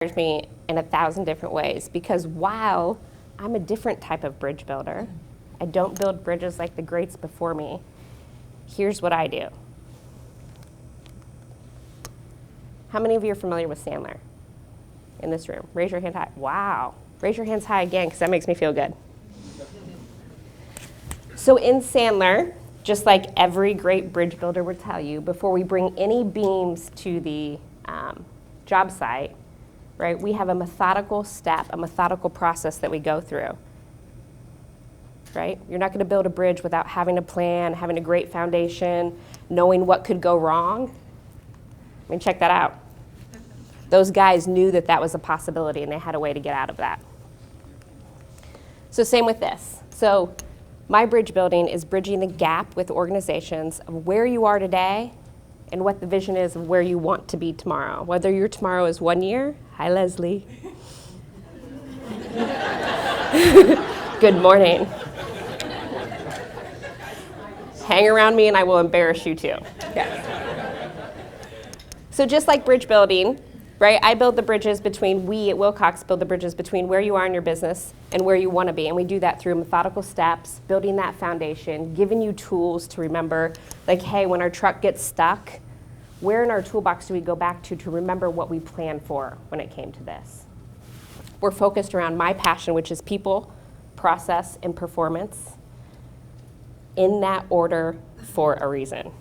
me in 1,000 different ways, because while I'm a different type of bridge builder, I don't build bridges like the greats before me. Here's what I do. How many of you are familiar with Sandler in this room? Raise your hand high. Wow. Raise your hands high again, because that makes me feel good. So in Sandler, just like every great bridge builder would tell you, before we bring any beams to the job site, right, we have a methodical step, a methodical process that we go through, right? You're not going to build a bridge without having a plan, having a great foundation, knowing what could go wrong. I mean, check that out. Those guys knew that that was a possibility, and they had a way to get out of that. So same with this. So my bridge building is bridging the gap with organizations of where you are today and what the vision is of where you want to be tomorrow. Whether your tomorrow is 1 year, hi Leslie. Good morning. Hang around me and I will embarrass you too. Yes. So just like bridge building, right, I build the bridges between, we at Wilcox build the bridges between where you are in your business and where you want to be. And we do that through methodical steps, building that foundation, giving you tools to remember, like, hey, when our truck gets stuck, where in our toolbox do we go back to remember what we planned for when it came to this? We're focused around my passion, which is people, process, and performance, in that order for a reason.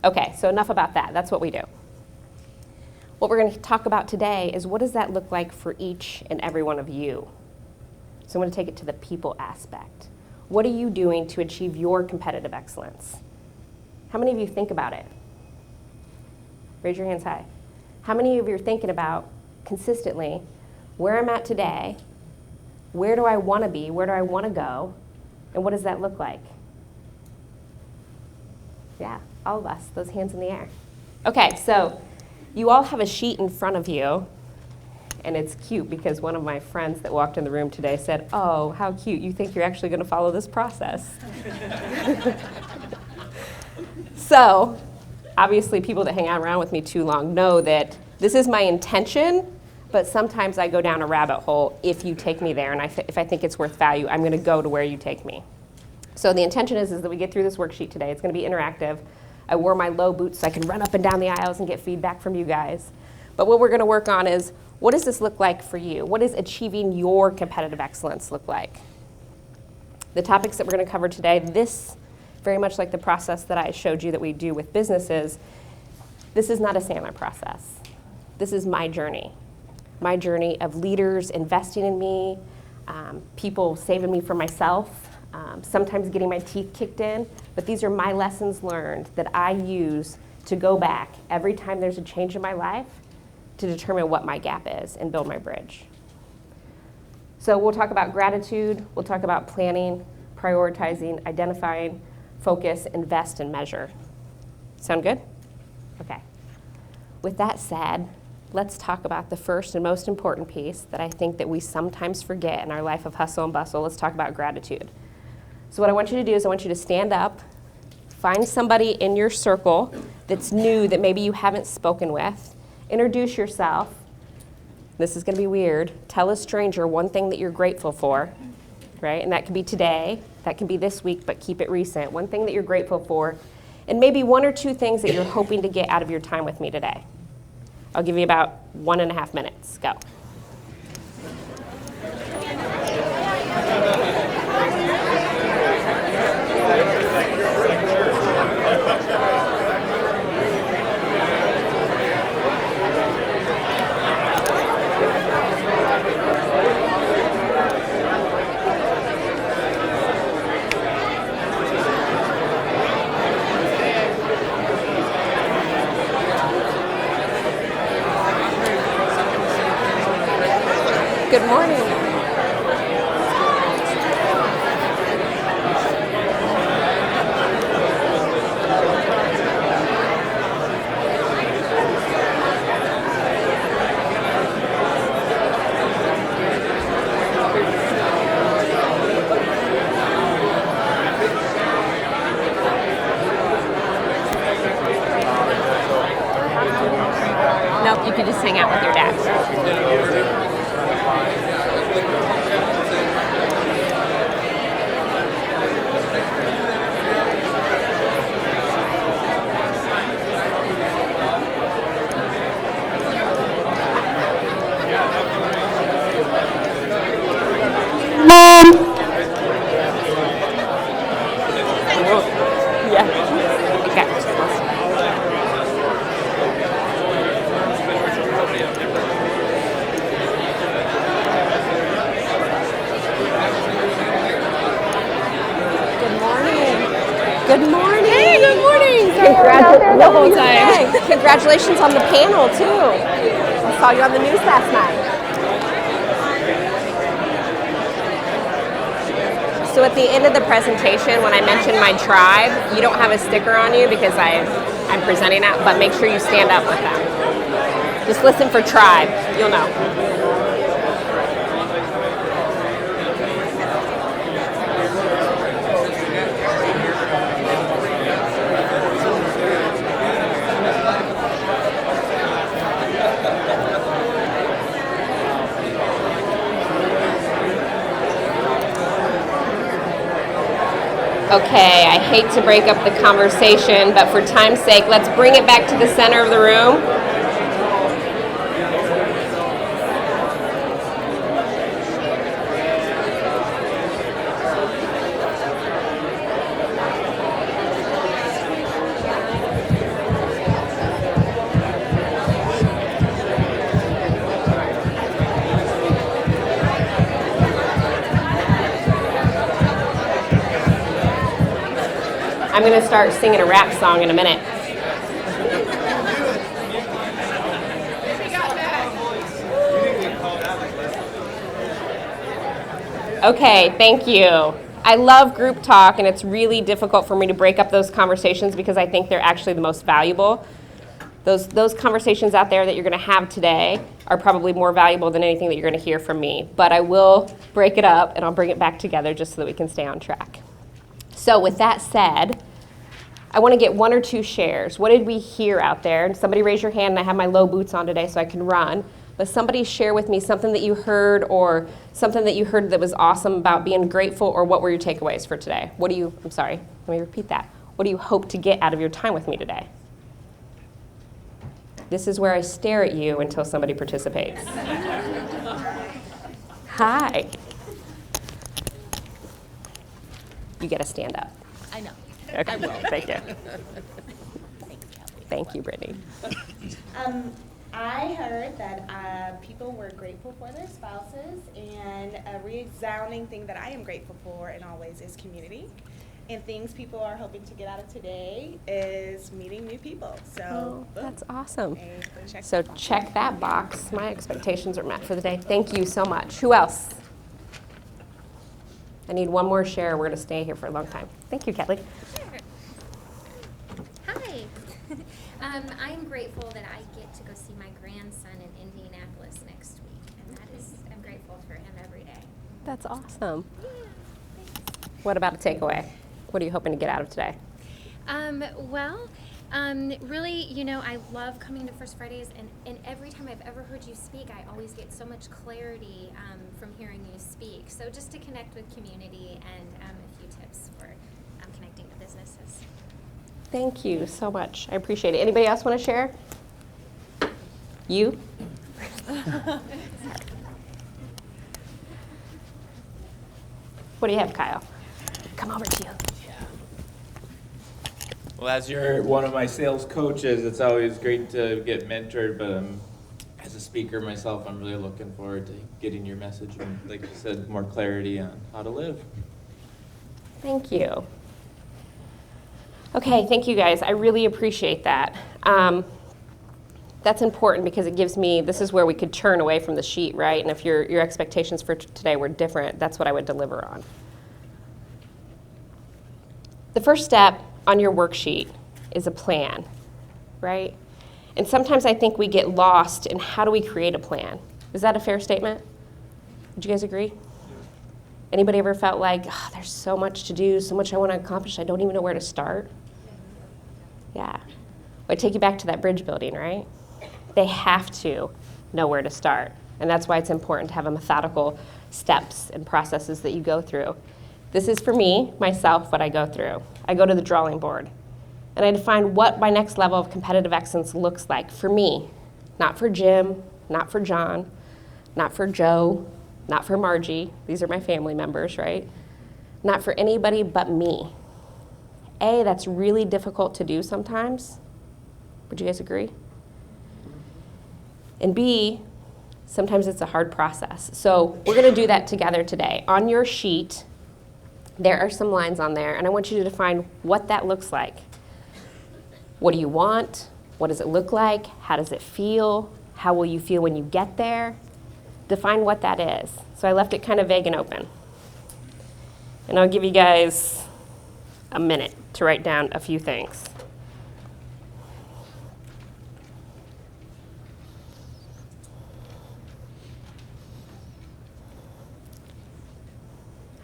Okay, so enough about that. That's what we do. What we're going to talk about today is what does that look like for each and every one of you? So I'm going to take it to the people aspect. What are you doing to achieve your competitive excellence? How many of you think about it? Raise your hands high. How many of you are thinking about consistently where I'm at today, where do I want to be, where do I want to go, and what does that look like? Yeah, all of us, those hands in the air. Okay, so you all have a sheet in front of you, and it's cute because one of my friends that walked in the room today said, oh, how cute, you think you're actually going to follow this process. So, obviously people that hang out around with me too long know that this is my intention, but sometimes I go down a rabbit hole if you take me there, and if I think it's worth value, I'm going to go to where you take me. So the intention is that we get through this worksheet today. It's going to be interactive. I wore my low boots so I can run up and down the aisles and get feedback from you guys. But what we're going to work on is, what does this look like for you? What does achieving your competitive excellence look like? The topics that we're going to cover today, this very much like the process that I showed you that we do with businesses, this is not a Sandler process. This is my journey of leaders investing in me, people saving me from myself, sometimes getting my teeth kicked in, but these are my lessons learned that I use to go back every time there's a change in my life to determine what my gap is and build my bridge. So we'll talk about gratitude, we'll talk about planning, prioritizing, identifying, focus, invest, and measure. Sound good? Okay. With that said, let's talk about the first and most important piece that I think that we sometimes forget in our life of hustle and bustle. Let's talk about gratitude. So what I want you to do is I want you to stand up, find somebody in your circle that's new that maybe you haven't spoken with, introduce yourself. This is going to be weird. Tell a stranger one thing that you're grateful for, right? And that can be today, that can be this week, but keep it recent. One thing that you're grateful for, and maybe 1 or 2 things that you're hoping to get out of your time with me today. I'll give you about 1.5 minutes. Go. Good morning. Nope, you can just hang out with your your dad. Yeah. Okay. Good morning. Good morning. Hey, good morning. The whole time. Congratulations on the panel too. I saw you on the news last night. So at the end of the presentation, when I mention my tribe, you don't have a sticker on you because I'm presenting that, but make sure you stand up with them. Just listen for tribe. You'll know. Okay, I hate to break up the conversation, but for time's sake, let's bring it back to the center of the room. I'm going to start singing a rap song in a minute. Okay, thank you. I love group talk, and it's really difficult for me to break up those conversations because I think they're actually the most valuable. Those conversations out there that you're going to have today are probably more valuable than anything that you're going to hear from me. But I will break it up, and I'll bring it back together just so that we can stay on track. So with that said, I want to get one or two shares. What did we hear out there? And somebody raise your hand, and I have my low boots on today so I can run. But somebody share with me something that you heard or something that you heard that was awesome about being grateful, or what were your takeaways for today? I'm sorry, let me repeat that. What do you hope to get out of your time with me today? This is where I stare at you until somebody participates. Hi. You get to stand up. I know. Okay. I will. Thank you. Thanks, Kelly. Thank you, Brittany. I heard that people were grateful for their spouses, and a resounding thing that I am grateful for in always is community. And things people are hoping to get out of today is meeting new people. So That's awesome. check So that box. check that box. My expectations are met for the day. Thank you so much. Who else? I need one more share. We're going to stay here for a long time. Thank you, Kelly. Hi. I'm grateful that I get to go see my grandson in Indianapolis next week, and I'm grateful for him every day. That's awesome. Yeah, thanks. What about a takeaway? What are you hoping to get out of today? Really, I love coming to First Fridays, and every time I've ever heard you speak, I always get so much clarity from hearing you speak. So just to connect with community, and a few tips for connecting to businesses. Thank you so much. I appreciate it. Anybody else want to share? You? What do you have, Kyle? Come over to you. Well, as you're one of my sales coaches, it's always great to get mentored, but as a speaker myself, I'm really looking forward to getting your message and, like you said, more clarity on how to live. Thank you. Okay, thank you guys. I really appreciate that. That's important because it gives me, this is where we could turn away from the sheet, right? And if your expectations for today were different, that's what I would deliver on. The first step on your worksheet is a plan, right? And sometimes I think we get lost in how do we create a plan. Is that a fair statement? Would you guys agree? Anybody ever felt like, there's so much to do, so much I want to accomplish, I don't even know where to start? Yeah. Well, I take you back to that bridge building, right? They have to know where to start. And that's why it's important to have a methodical steps and processes that you go through. This is for me, myself, what I go through. I go to the drawing board, and I define what my next level of competitive excellence looks like for me, not for Jim, not for John, not for Joe, not for Margie. These are my family members, right? Not for anybody but me. A, that's really difficult to do sometimes. Would you guys agree? And B, sometimes it's a hard process. So we're going to do that together today. On your sheet, there are some lines on there, and I want you to define what that looks like. What do you want? What does it look like? How does it feel? How will you feel when you get there? Define what that is. So I left it kind of vague and open. And I'll give you guys a minute to write down a few things.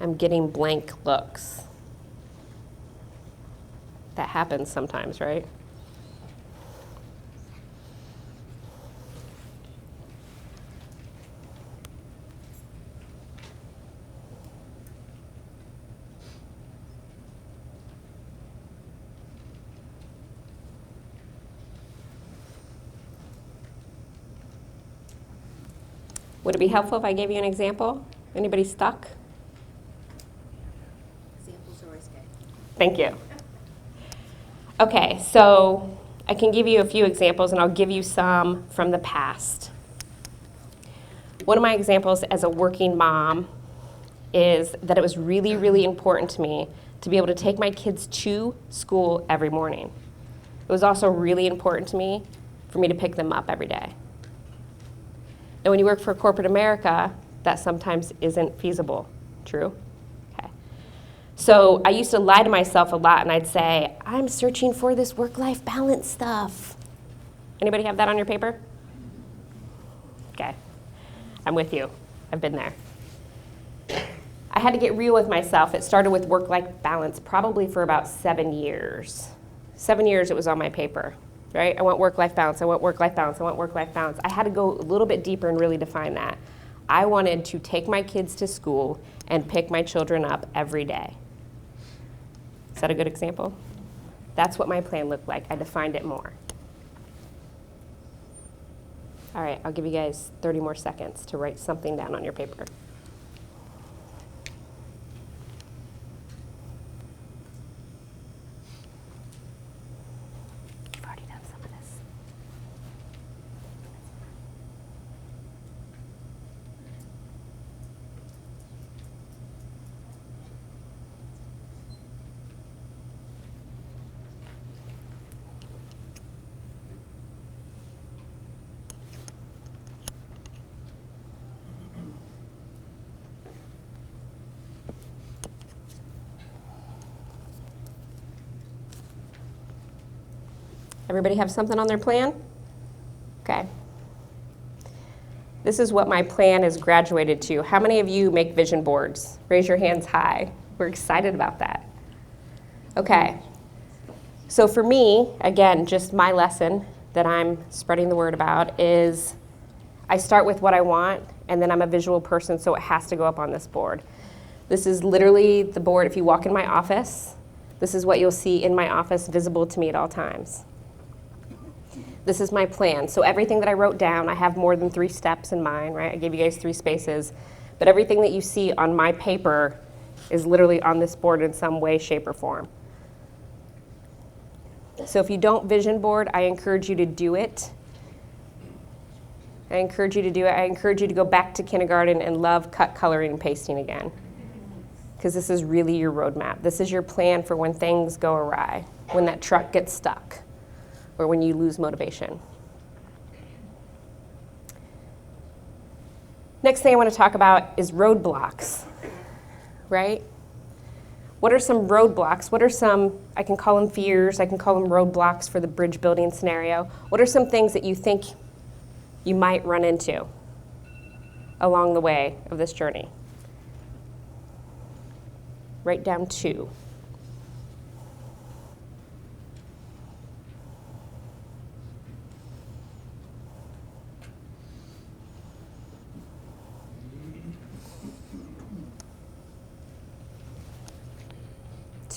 I'm getting blank looks. That happens sometimes, right? Would it be helpful if I gave you an example? Anybody stuck? Examples are always good. Thank you. Okay, so I can give you a few examples, and I'll give you some from the past. One of my examples as a working mom is that it was really, really important to me to be able to take my kids to school every morning. It was also really important to me for me to pick them up every day. And when you work for corporate America, that sometimes isn't feasible. True? Okay. So I used to lie to myself a lot, and I'd say, I'm searching for this work-life balance stuff. Anybody have that on your paper? Okay. I'm with you. I've been there. I had to get real with myself. It started with work-life balance probably for about 7 years. 7 years it was on my paper. Right? I want work-life balance, I want work-life balance, I want work-life balance. I had to go a little bit deeper and really define that. I wanted to take my kids to school and pick my children up every day. Is that a good example? That's what my plan looked like. I defined it more. All right, I'll give you guys 30 more seconds to write something down on your paper. Everybody have something on their plan? Okay. This is what my plan has graduated to. How many of you make vision boards? Raise your hands high. We're excited about that. Okay. So for me, again, just my lesson that I'm spreading the word about is I start with what I want, and then I'm a visual person, so it has to go up on this board. This is literally the board. If you walk in my office, this is what you'll see in my office visible to me at all times. This is my plan. So everything that I wrote down, I have more than 3 steps in mine, right? I gave you guys 3 spaces. But everything that you see on my paper is literally on this board in some way, shape, or form. So if you don't vision board, I encourage you to do it. I encourage you to do it. I encourage you to go back to kindergarten and love cut, coloring, and pasting again. Because this is really your roadmap. This is your plan for when things go awry, when that truck gets stuck, or when you lose motivation. Next thing I want to talk about is roadblocks, right? What are some roadblocks? What are some, I can call them fears, I can call them roadblocks for the bridge building scenario. What are some things that you think you might run into along the way of this journey? Write down 2.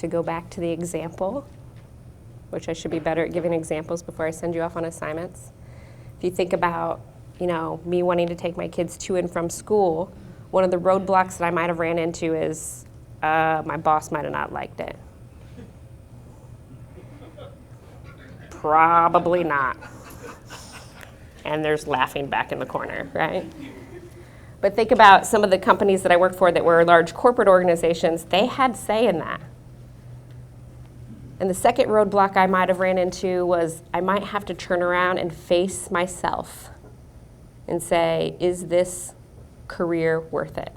to go back to the example, which I should be better at giving examples before I send you off on assignments. If you think about, me wanting to take my kids to and from school, one of the roadblocks that I might have ran into is my boss might have not liked it. Probably not. And there's laughing back in the corner, right? But think about some of the companies that I worked for that were large corporate organizations. They had say in that. And the second roadblock I might have ran into was I might have to turn around and face myself and say, is this career worth it?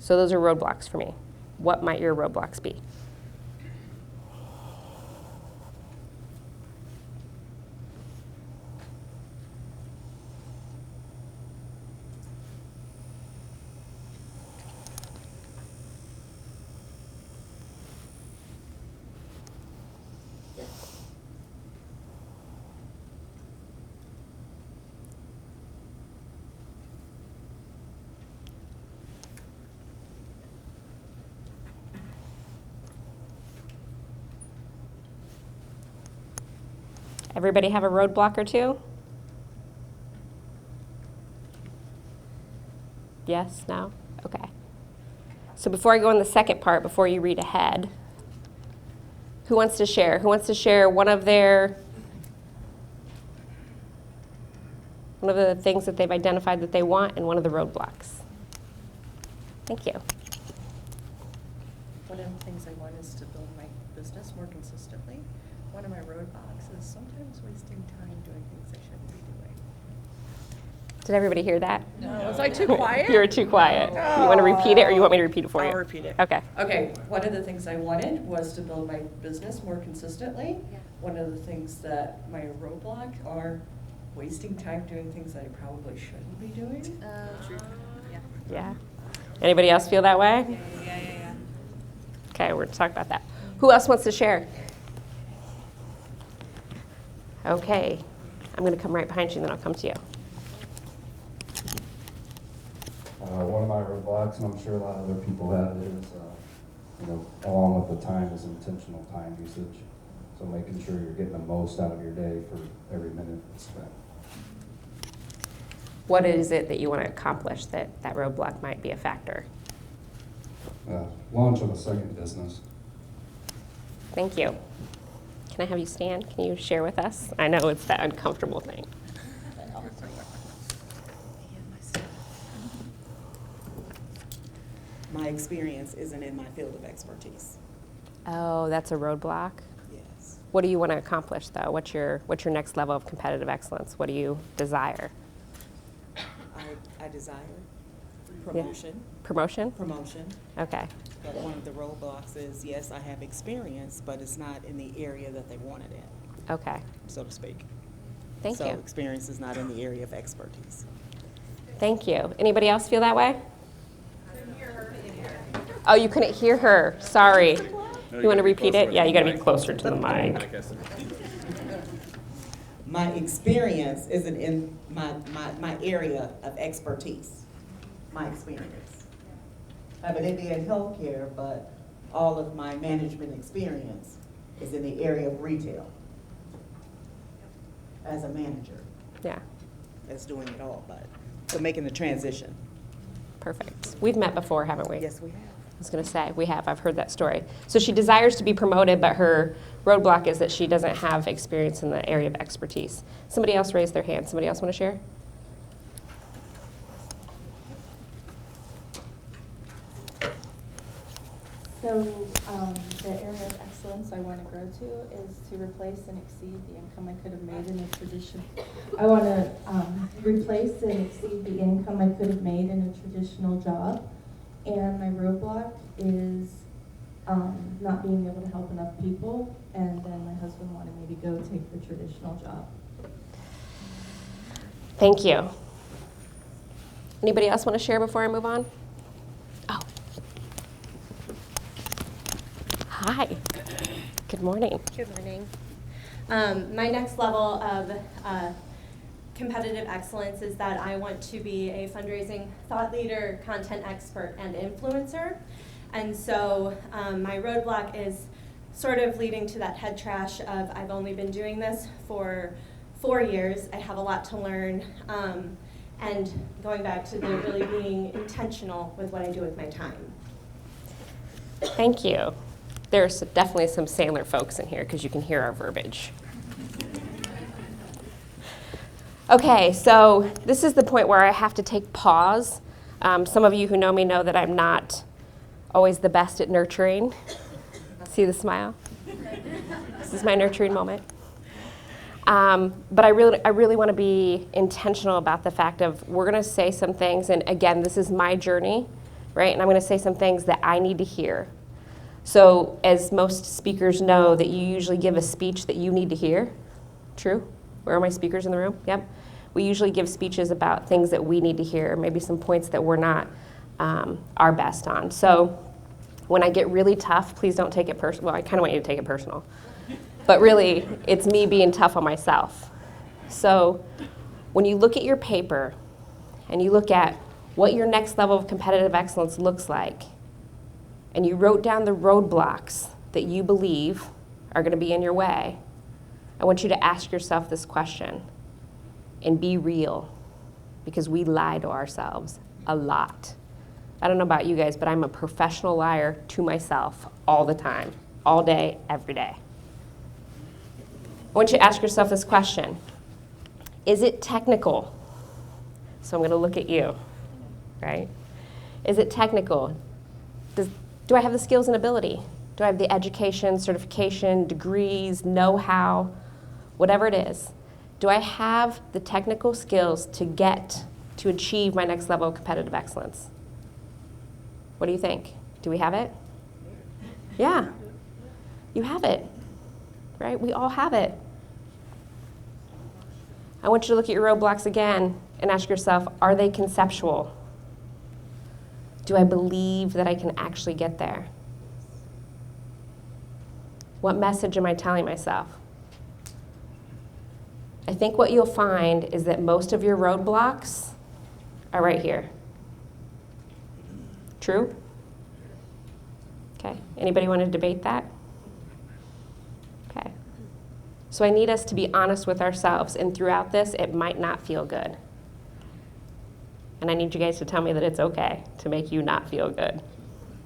So those are roadblocks for me. What might your roadblocks be? Everybody have a roadblock or two? Yes? No? Okay. So before I go on the second part, before you read ahead, who wants to share? Who wants to share one of the things that they've identified that they want and one of the roadblocks? Thank you. One of the things I want is to build my business more consistently. One of my roadblocks is sometimes wasting time doing things I shouldn't be doing. Did everybody hear that? No. Was I too quiet? You were too quiet. You want to repeat it or you want me to repeat it for you? I'll repeat it. Okay. Okay, one of the things I wanted was to build my business more consistently. Yeah. One of the things that my roadblock are wasting time doing things that I probably shouldn't be doing. Yeah. Anybody else feel that way? Yeah. Okay, we're going to talk about that. Who else wants to share? Okay. I'm going to come right behind you, and then I'll come to you. One of my roadblocks, and I'm sure a lot of other people have it, is, along with the time, is intentional time usage. So making sure you're getting the most out of your day for every minute that's spent. What is it that you want to accomplish that roadblock might be a factor? Launch of a second business. Thank you. Can I have you stand? Can you share with us? I know it's that uncomfortable thing. My experience isn't in my field of expertise. Oh, that's a roadblock? Yes. What do you want to accomplish, though? What's your next level of competitive excellence? What do you desire? I desire promotion. Promotion? Promotion. Okay. But one of the roadblocks is, yes, I have experience, but it's not in the area that they wanted in, Okay. so to speak. Thank So you. experience is not in the area of expertise. Thank you. Anybody else feel that way? Oh, you couldn't hear her. Sorry. You want to repeat it? Yeah, you got to be closer to the mic. My experience isn't in my area of expertise, my experience. I have an MBA in healthcare, but all of my management experience is in the area of retail as a manager, Yeah, as doing it all, but, so making the transition. perfect. We've met before, haven't we? Yes, we have. I was going to say, we have. I've heard that story. So she desires to be promoted, but her roadblock is that she doesn't have experience in the area of expertise. Somebody else raised their hand. Somebody else want to share? So the area of excellence I want to grow to is to replace and exceed the income I could have made in a tradition. I want to replace and exceed the income I could have made in a traditional job. And my roadblock is not being able to help enough people, and then my husband wanted me to go take the traditional job. Thank you. Anybody else want to share before I move on? Oh. Hi. Good morning. Good morning. My next level of competitive excellence is that I want to be a fundraising thought leader, content expert, and influencer. And so my roadblock is sort of leading to that head trash of I've only been doing this for 4 years. I have a lot to learn. And going back to the really being intentional with what I do with my time. Thank you. There's definitely some Sandler folks in here because you can hear our verbiage. Okay, so this is the point where I have to take pause. Some of you who know me know that I'm not always the best at nurturing. See the smile? This is my nurturing moment. But I really want to be intentional about the fact of we're going to say some things, and again, this is my journey, right? And I'm going to say some things that I need to hear. So as most speakers know, that you usually give a speech that you need to hear. True? Where are my speakers in the room? Yep. We usually give speeches about things that we need to hear, maybe some points that we're not our best on. So when I get really tough, please don't take it personal. Well, I kind of want you to take it personal. But really, it's me being tough on myself. So when you look at your paper and you look at what your next level of competitive excellence looks like, and you wrote down the roadblocks that you believe are going to be in your way, I want you to ask yourself this question and be real, because we lie to ourselves a lot. I don't know about you guys, but I'm a professional liar to myself all the time, all day, every day. I want you to ask yourself this question. Is it technical? So I'm going to look at you, right? Is it technical? Do I have the skills and ability? Do I have the education, certification, degrees, know-how, whatever it is? Do I have the technical skills to achieve my next level of competitive excellence? What do you think? Do we have it? Yeah. You have it, right? We all have it. I want you to look at your roadblocks again and ask yourself, are they conceptual? Do I believe that I can actually get there? What message am I telling myself? I think what you'll find is that most of your roadblocks are right here. True? Okay. Anybody want to debate that? Okay. So I need us to be honest with ourselves, and throughout this, it might not feel good. And I need you guys to tell me that it's okay to make you not feel good.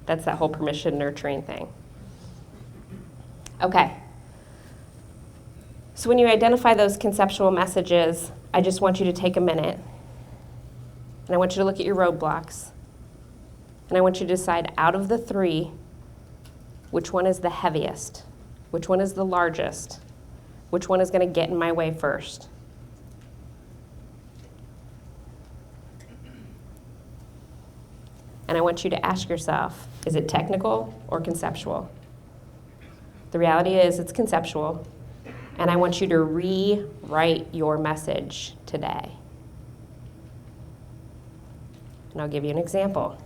That's that whole permission nurturing thing. Okay. So when you identify those conceptual messages, I just want you to take a minute, and I want you to look at your roadblocks, and I want you to decide out of the 3, which one is the heaviest, which one is the largest, which one is going to get in my way first. And I want you to ask yourself, is it technical or conceptual? The reality is it's conceptual, and I want you to rewrite your message today. And I'll give you an example.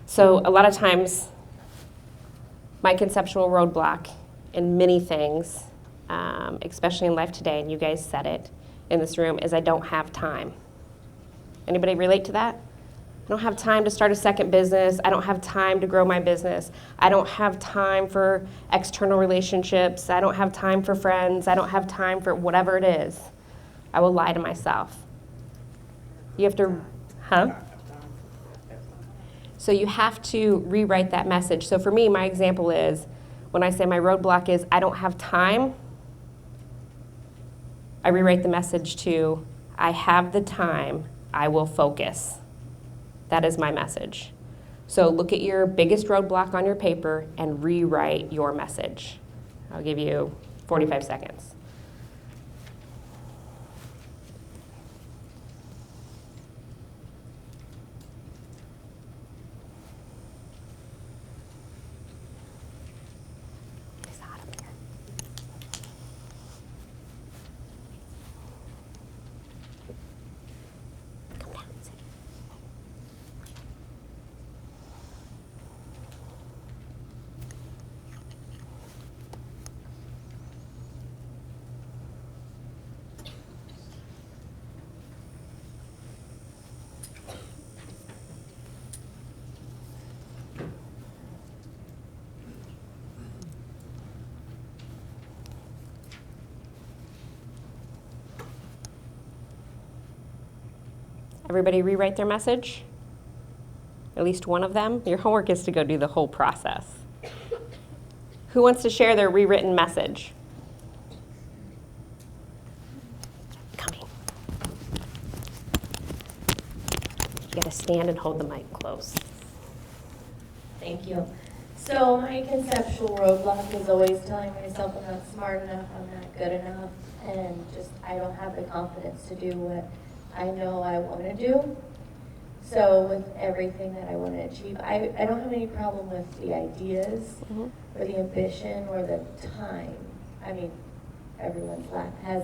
So a lot of times, my conceptual roadblock in many things, especially in life today, and you guys said it in this room, is I don't have time. Anybody relate to that? I don't have time to start a second business. I don't have time to grow my business. I don't have time for external relationships. I don't have time for friends. I don't have time for whatever it is. I will lie to myself. You have to, So you have to rewrite that message. So for me, my example is, when I say my roadblock is I don't have time, I rewrite the message to I have the time, I will focus. That is my message. So look at your biggest roadblock on your paper and rewrite your message. I'll give you 45 seconds. It's hot up here. Come down and sit. Everybody rewrite their message? At least one of them? Your homework is to go do the whole process. Who wants to share their rewritten message? Coming. You gotta stand and hold the mic close. Thank you. So my conceptual roadblock is always telling myself I'm not smart enough, I'm not good enough, and just I don't have the confidence to do what I know I want to do. So with everything that I want to achieve, I don't have any problem with the ideas or the ambition or the time. I mean, everyone's has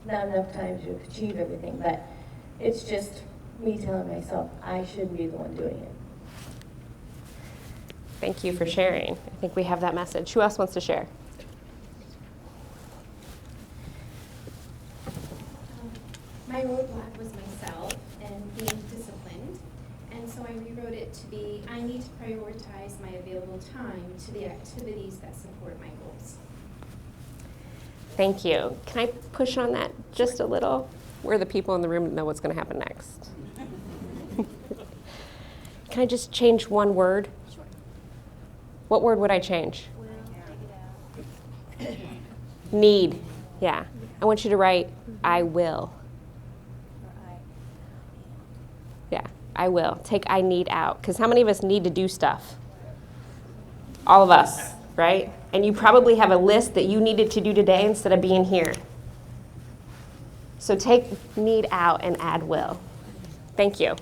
not enough time to achieve everything, but it's just me telling myself I should be the one doing it. Thank you for sharing. I think we have that message. Who else wants to share? My roadblock was myself and being disciplined, and so I rewrote it to be, I need to prioritize my available time to the activities that support my goals. Thank you. Can I push on that just a little? We're the people in the room that know what's going to happen next. Can I just change one word? Sure. What word would I change? Will, take it out. Need. Yeah. I want you to write, I will. Yeah, I will. Take I need out. Because how many of us need to do stuff? All of us, right? And you probably have a list that you needed to do today instead of being here. So take need out and add will. Thank you.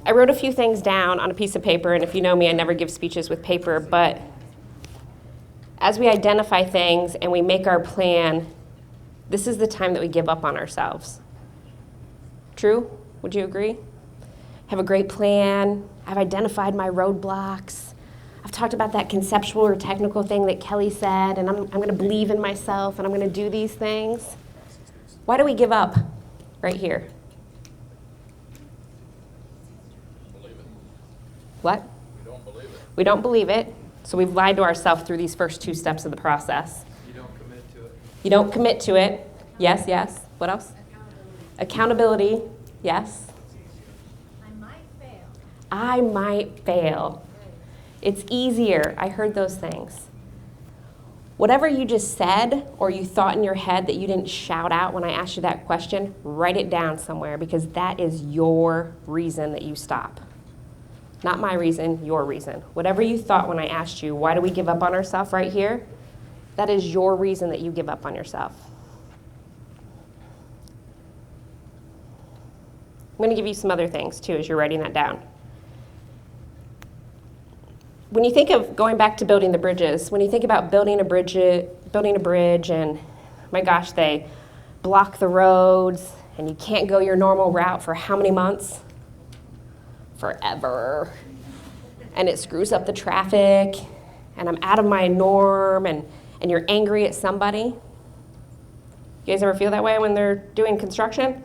I wrote a few things down on a piece of paper, and if you know me, I never give speeches with paper, but as we identify things and we make our plan, this is the time that we give up on ourselves. True? Would you agree? Have a great plan. I've identified my roadblocks. I've talked about that conceptual or technical thing that Kelly said, and I'm going to believe in myself, and I'm going to do these things. Why do we give up right here? What? We don't believe it. We don't believe it, so we've lied to ourselves through these first two steps of the process. You don't commit to it. You don't commit to it. Yes, yes. What else? Accountability. Yes. I might fail. I might fail. It's easier. I heard those things. Whatever you just said or you thought in your head that you didn't shout out when I asked you that question, write it down somewhere because that is your reason that you stop. Not my reason, your reason. Whatever you thought when I asked you, why do we give up on ourselves right here? That is your reason that you give up on yourself. I'm going to give you some other things, too, as you're writing that down. When you think of going back to building the bridges, when you think about building a bridge, and my gosh, they block the roads, and you can't go your normal route for how many months? Forever. And it screws up the traffic, and I'm out of my norm, and you're angry at somebody. You guys ever feel that way when they're doing construction?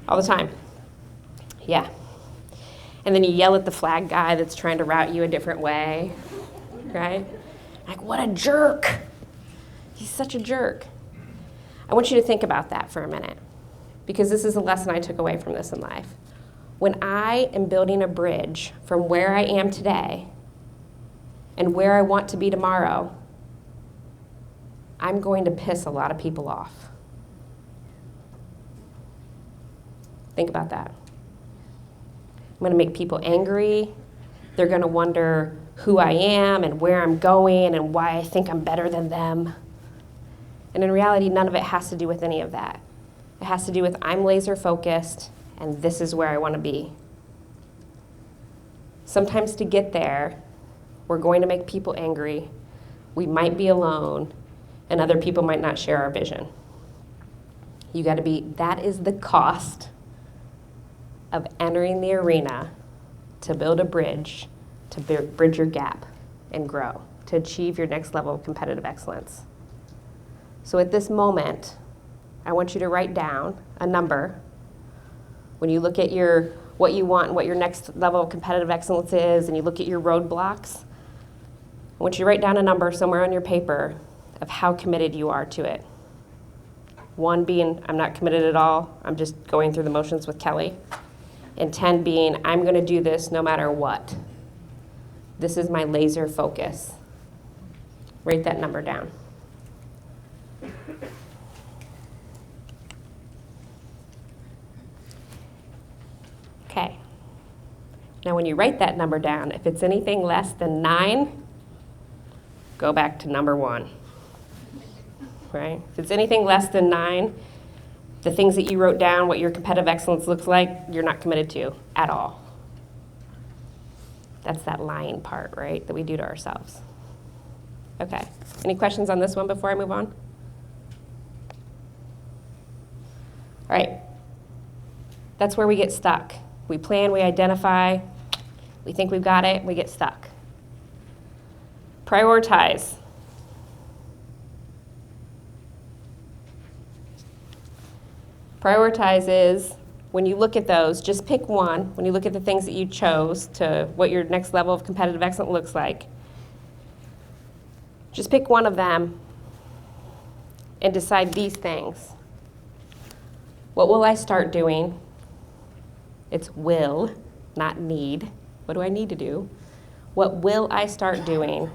All the time. Yeah. And then you yell at the flag guy that's trying to route you a different way, right? Like, what a jerk. He's such a jerk. I want you to think about that for a minute, because this is a lesson I took away from this in life. When I am building a bridge from where I am today and where I want to be tomorrow, I'm going to piss a lot of people off. Think about that. I'm going to make people angry. They're going to wonder who I am and where I'm going and why I think I'm better than them. And in reality, none of it has to do with any of that. It has to do with I'm laser focused and this is where I want to be. Sometimes to get there, we're going to make people angry. We might be alone, and other people might not share our vision. You got to be, that is the cost of entering the arena to build a bridge, to bridge your gap and grow, to achieve your next level of competitive excellence. So at this moment, I want you to write down a number. When you look at what you want and what your next level of competitive excellence is, and you look at your roadblocks, I want you to write down a number somewhere on your paper of how committed you are to it. 1 being I'm not committed at all, I'm just going through the motions with Kelly, and 10 being I'm going to do this no matter what. This is my laser focus. Write that number down. Okay. Now when you write that number down, if it's anything less than 9, go back to number 1. Right? If it's anything less than 9, the things that you wrote down, what your competitive excellence looks like, you're not committed to at all. That's that lying part, right, that we do to ourselves. Okay. Any questions on this one before I move on? All right. That's where we get stuck. We plan, we identify, we think we've got it, we get stuck. Prioritize. Prioritize is when you look at those, just pick one. When you look at the things that you chose to what your next level of competitive excellence looks like, just pick one of them and decide these things. What will I start doing? It's will, not need. What do I need to do? What will I start doing?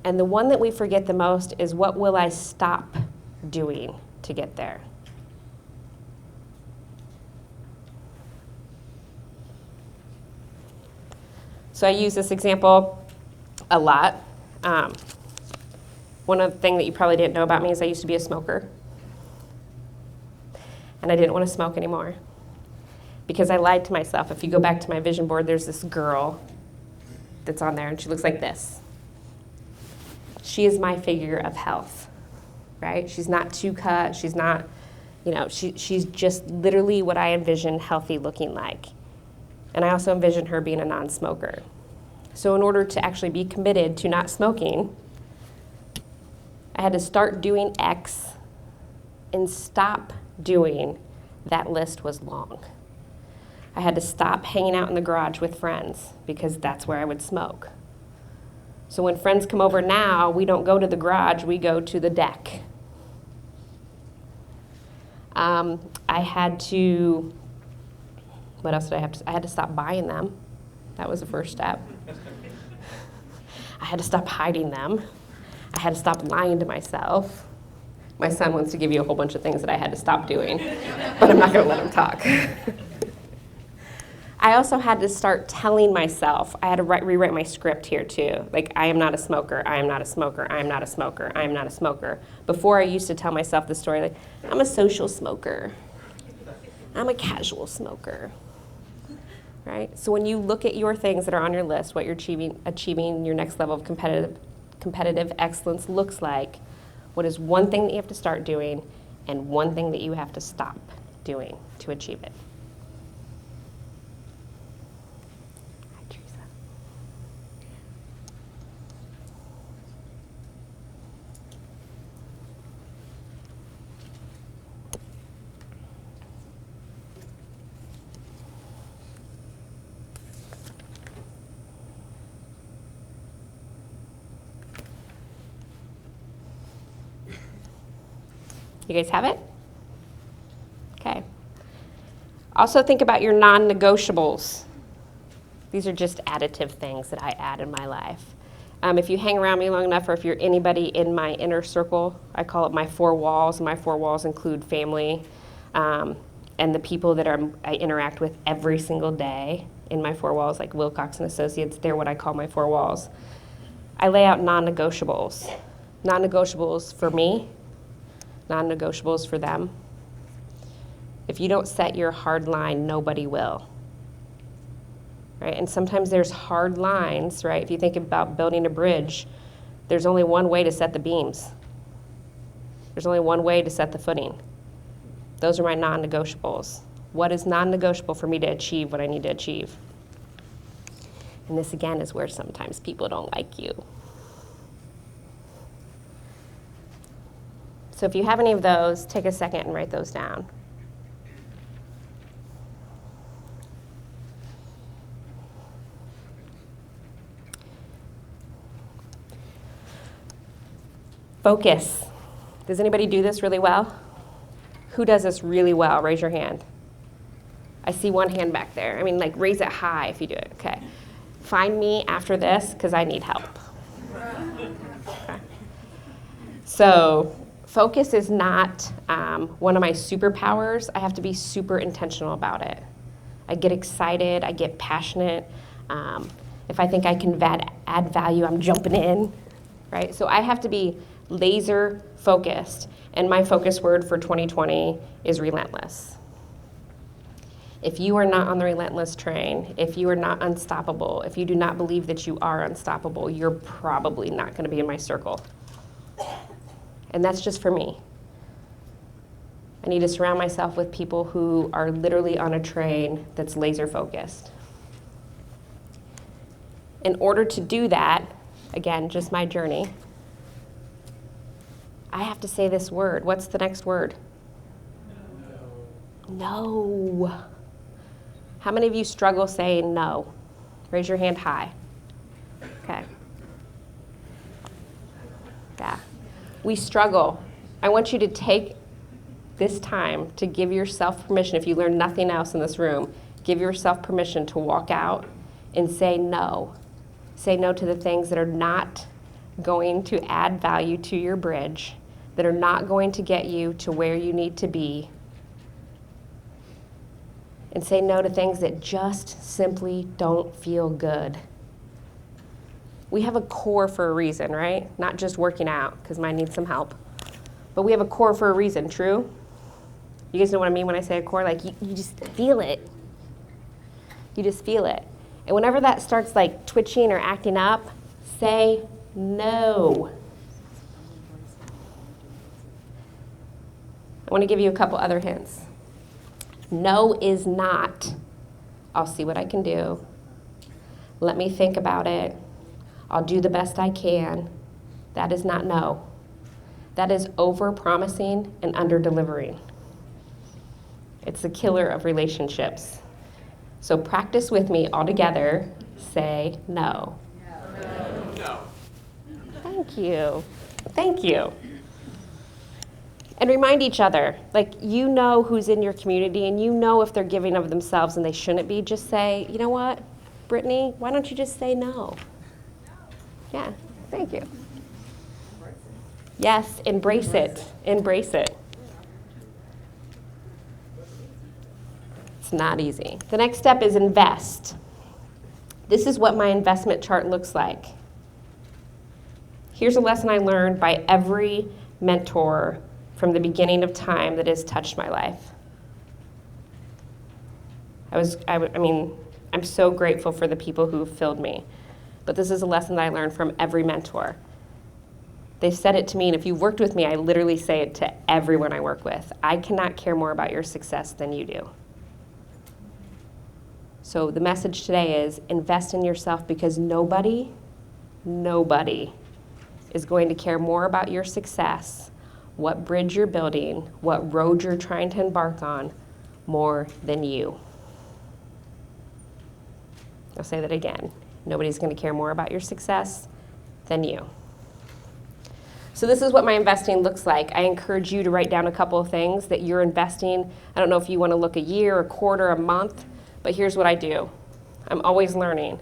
And the one that we forget the most is what will I stop doing to get there? So I use this example a lot. One of the things that you probably didn't know about me is I used to be a smoker. And I didn't want to smoke anymore because I lied to myself. If you go back to my vision board, there's this girl that's on there, and she looks like this. She is my figure of health, right? She's not too cut. She's not, she's just literally what I envision healthy looking like. And I also envision her being a non-smoker. So in order to actually be committed to not smoking, I had to start doing X and stop doing that list was long. I had to stop hanging out in the garage with friends because that's where I would smoke. So when friends come over now, we don't go to the garage, we go to the deck. I had to, what else did I have to, I had to stop buying them. That was the first step. I had to stop hiding them. I had to stop lying to myself. My son wants to give you a whole bunch of things that I had to stop doing, but I'm not going to let him talk. I also had to start telling myself, I had to rewrite my script here too. Like, I am not a smoker, I am not a smoker, I am not a smoker, I am not a smoker. Before I used to tell myself the story like, I'm a social smoker. I'm a casual smoker. Right? So when you look at your things that are on your list, what you're achieving your next level of competitive excellence looks like, what is one thing that you have to start doing and one thing that you have to stop doing to achieve it? Hi, Teresa. You guys have it? Okay. Also think about your non-negotiables. These are just additive things that I add in my life. If you hang around me long enough, or if you're anybody in my inner circle, I call it my 4 walls. My 4 walls include family and the people that I interact with every single day in my 4 walls, like Wilcox and Associates. They're what I call my 4 walls. I lay out non-negotiables. Non-negotiables for me, non-negotiables for them. If you don't set your hard line, nobody will. Right? And sometimes there's hard lines, right? If you think about building a bridge, there's only one way to set the beams. There's only one way to set the footing. Those are my non-negotiables. What is non-negotiable for me to achieve what I need to achieve? And this again is where sometimes people don't like you. So if you have any of those, take a second and write those down. Focus. Does anybody do this really well? Who does this really well? Raise your hand. I see one hand back there. I mean, like, raise it high if you do it. Okay. Find me after this because I need help. Okay. So focus is not one of my superpowers. I have to be super intentional about it. I get excited. I get passionate. If I think I can add value, I'm jumping in, right? So I have to be laser focused. And my focus word for 2020 is relentless. If you are not on the relentless train, if you are not unstoppable, if you do not believe that you are unstoppable, you're probably not going to be in my circle. And that's just for me. I need to surround myself with people who are literally on a train that's laser focused. In order to do that, again, just my journey, I have to say this word. What's the next word? No. How many of you struggle saying no? Raise your hand high. Okay. Yeah. We struggle. I want you to take this time to give yourself permission. If you learn nothing else in this room, give yourself permission to walk out and say no. Say no to the things that are not going to add value to your bridge, that are not going to get you to where you need to be. And say no to things that just simply don't feel good. We have a core for a reason, right? Not just working out, because mine needs some help. But we have a core for a reason, true? You guys know what I mean when I say a core? Like, you just feel it. You just feel it. And whenever that starts like twitching or acting up, say no. I want to give you a couple other hints. No is not, I'll see what I can do. Let me think about it. I'll do the best I can. That is not no. That is over-promising and under-delivering. It's the killer of relationships. So practice with me all together. Say no. No. Thank you. Thank you. And remind each other, like, you know who's in your community and you know if they're giving of themselves and they shouldn't be. Just say, you know what, Brittany, why don't you just say no? Yeah, thank you. Yes, embrace it. Embrace it. It's not easy. The next step is invest. This is what my investment chart looks like. Here's a lesson I learned by every mentor from the beginning of time that has touched my life. I'm so grateful for the people who filled me. But this is a lesson that I learned from every mentor. They've said it to me, and if you've worked with me, I literally say it to everyone I work with. I cannot care more about your success than you do. So the message today is invest in yourself, because nobody is going to care more about your success, what bridge you're building, what road you're trying to embark on, more than you. I'll say that again. Nobody's going to care more about your success than you. So this is what my investing looks like. I encourage you to write down a couple of things that you're investing. I don't know if you want to look a year, a quarter, a month, but here's what I do. I'm always learning.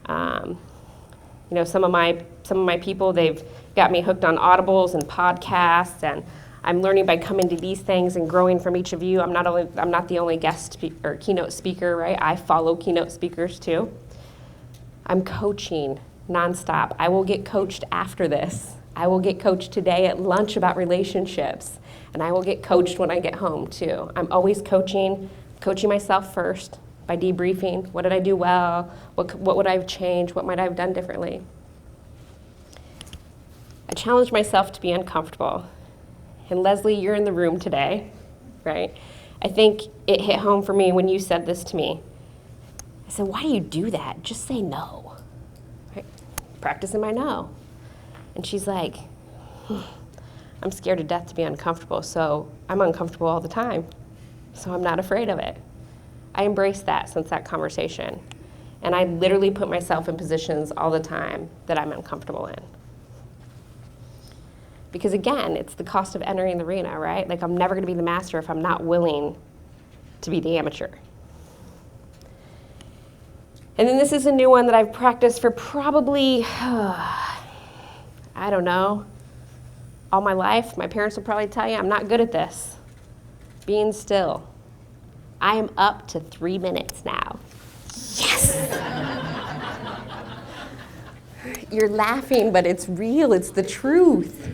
Some of my people, they've got me hooked on audibles and podcasts, and I'm learning by coming to these things and growing from each of you. I'm not the only guest or keynote speaker, right? I follow keynote speakers too. I'm coaching nonstop. I will get coached after this. I will get coached today at lunch about relationships, and I will get coached when I get home too. I'm always coaching myself first by debriefing. What did I do well? What would I have changed? What might I have done differently? I challenge myself to be uncomfortable. And Leslie, you're in the room today, right? I think it hit home for me when you said this to me. I said, why do you do that? Just say no. Right? Practicing my no. And she's like, I'm scared to death to be uncomfortable, so I'm uncomfortable all the time, so I'm not afraid of it. I embraced that since that conversation. And I literally put myself in positions all the time that I'm uncomfortable in. Because again, it's the cost of entering the arena, right? Like, I'm never going to be the master if I'm not willing to be the amateur. And then this is a new one that I've practiced for probably, I don't know, all my life. My parents will probably tell you I'm not good at this. Being still. I am up to 3 minutes now. Yes! You're laughing, but it's real. It's the truth.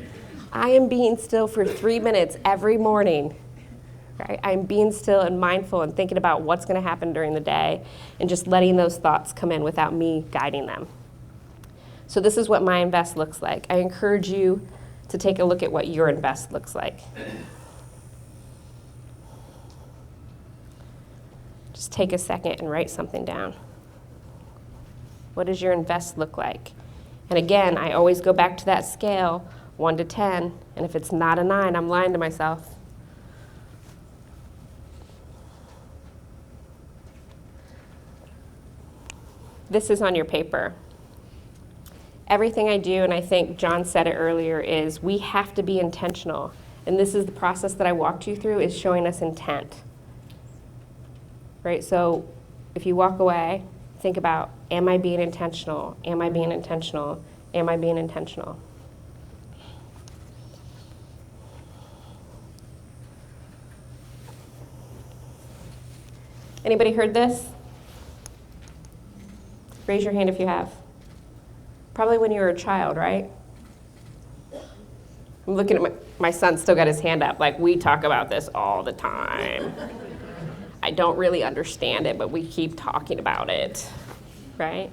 I am being still for 3 minutes every morning. Right? I'm being still and mindful and thinking about what's going to happen during the day and just letting those thoughts come in without me guiding them. So this is what my invest looks like. I encourage you to take a look at what your invest looks like. Just take a second and write something down. What does your invest look like? And again, I always go back to that scale, 1 to 10, and if it's not a 9, I'm lying to myself. This is on your paper. Everything I do, and I think John said it earlier, is we have to be intentional. And this is the process that I walked you through, is showing us intent. Right? So if you walk away, think about, am I being intentional? Am I being intentional? Am I being intentional? Anybody heard this? Raise your hand if you have. Probably when you were a child, right? I'm looking at my son still got his hand up. Like, we talk about this all the time. I don't really understand it, but we keep talking about it, right?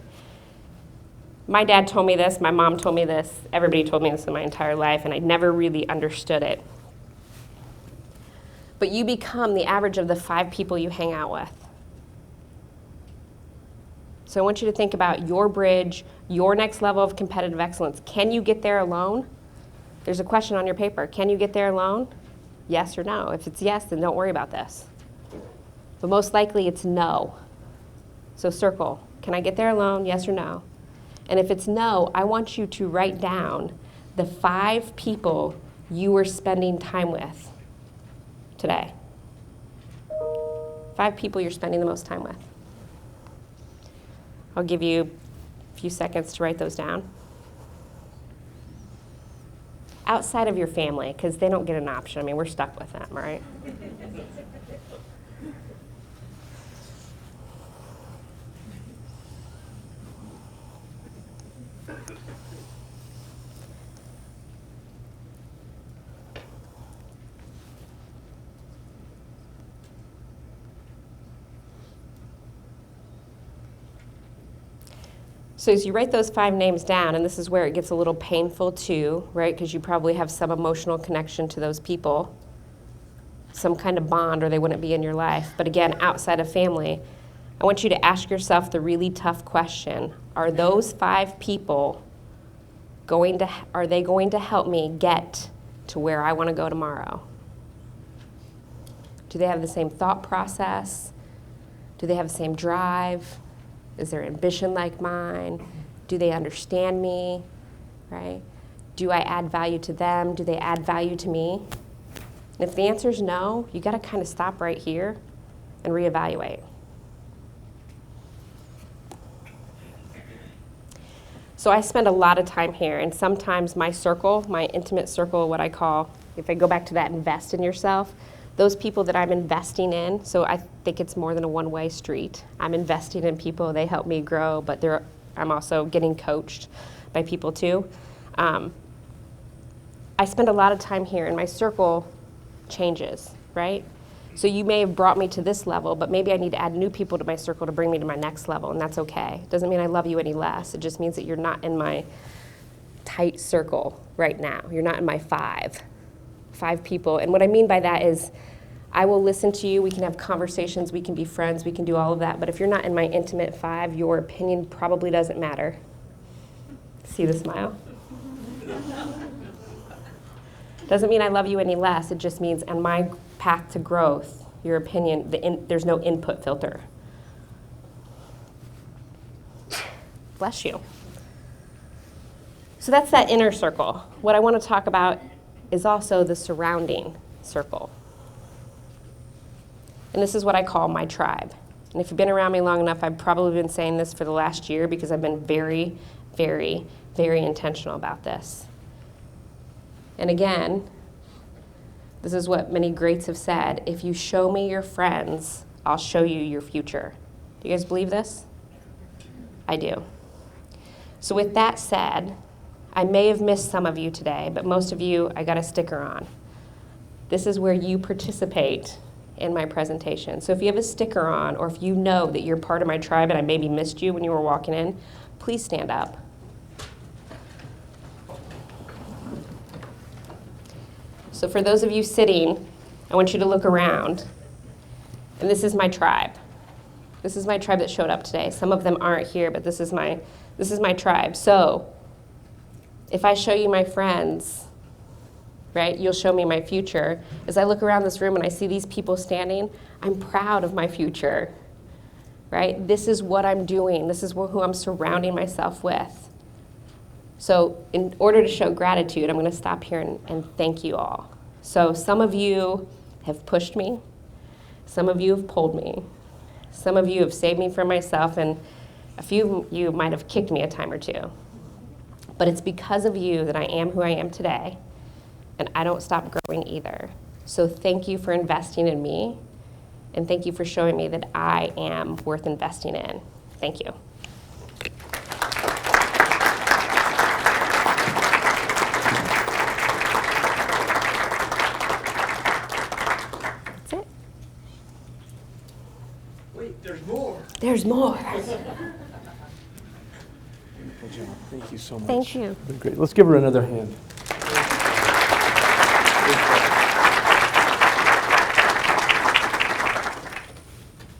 My dad told me this, my mom told me this, everybody told me this in my entire life, and I never really understood it. But you become the average of the 5 people you hang out with. So I want you to think about your bridge, your next level of competitive excellence. Can you get there alone? There's a question on your paper. Can you get there alone? Yes or no? If it's yes, then don't worry about this. But most likely it's no. So circle. Can I get there alone? Yes or no? And if it's no, I want you to write down the 5 people you were spending time with today. 5 people you're spending the most time with. I'll give you a few seconds to write those down. Outside of your family, because they don't get an option. I mean, we're stuck with them, right? So as you write those 5 names down, and this is where it gets a little painful too, right? Because you probably have some emotional connection to those people, some kind of bond, or they wouldn't be in your life. But again, outside of family, I want you to ask yourself the really tough question. Are those 5 people are they going to help me get to where I want to go tomorrow? Do they have the same thought process? Do they have the same drive? Is their ambition like mine? Do they understand me, right? Do I add value to them? Do they add value to me? And if the answer is no, you gotta kind of stop right here and reevaluate. So I spend a lot of time here, and sometimes my circle, my intimate circle, what I call, if I go back to that invest in yourself, those people that I'm investing in, so I think it's more than a one-way street. I'm investing in people, they help me grow, but I'm also getting coached by people too. I spend a lot of time here, and my circle changes, right? So you may have brought me to this level, but maybe I need to add new people to my circle to bring me to my next level, and that's okay. It doesn't mean I love you any less. It just means that you're not in my tight circle right now. You're not in my 5 people. And what I mean by that is I will listen to you, we can have conversations, we can be friends, we can do all of that, but if you're not in my intimate 5, your opinion probably doesn't matter. See the smile? Doesn't mean I love you any less, it just means on my path to growth, your opinion, there's no input filter. Bless you. So that's that inner circle. What I want to talk about is also the surrounding circle. And this is what I call my tribe. And if you've been around me long enough, I've probably been saying this for the last year because I've been very, very, very intentional about this. And again, this is what many greats have said: if you show me your friends, I'll show you your future. Do you guys believe this? I do. So with that said, I may have missed some of you today, but most of you, I got a sticker on. This is where you participate in my presentation. So if you have a sticker on, or if you know that you're part of my tribe and I maybe missed you when you were walking in, please stand up. So for those of you sitting, I want you to look around. And this is my tribe. This is my tribe that showed up today. Some of them aren't here, but this is my tribe. So if I show you my friends, right, you'll show me my future. As I look around this room and I see these people standing, I'm proud of my future, right? This is what I'm doing. This is who I'm surrounding myself with. So in order to show gratitude, I'm going to stop here and thank you all. So some of you have pushed me. Some of you have pulled me. Some of you have saved me from myself, and a few of you might have kicked me a time or two. But it's because of you that I am who I am today, and I don't stop growing either. So thank you for investing in me, and thank you for showing me that I am worth investing in. Thank you. That's it. Wait, there's more. There's more. Beautiful job. Thank you so much. Thank you. Been great. Let's give her another hand.